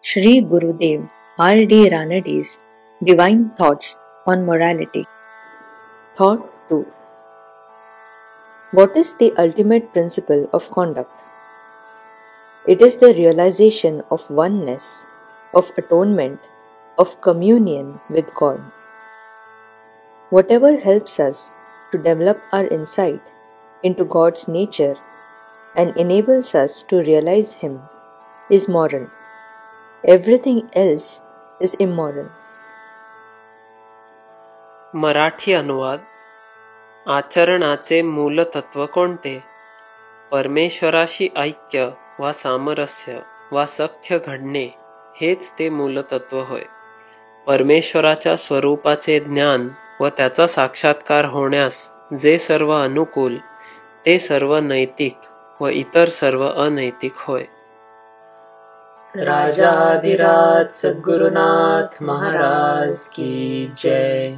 Shri Gurudev R.D. Ranede's Divine Thoughts on Morality. Thought 2. What is the ultimate principle of conduct? It is the realization of oneness, of atonement, of communion with God. Whatever helps us to develop our insight into God's nature and enables us to realize Him is moral. Everything else is immoral. Marathi अनुवाद. आचरणाचे मूलतत्व कोणते? परमेश्वराशी ऐक्य वा सामरस्य वा सख्य घडणे हेच ते मूलतत्व होय. परमेश्वराच्या स्वरूपाचे ज्ञान व त्याचा साक्षात्कार होण्यास जे सर्व अनुकूल ते सर्व नैतिक व इतर सर्व अनैतिक होय. राजाधिराज सद्गुरुनाथ महाराज की जय.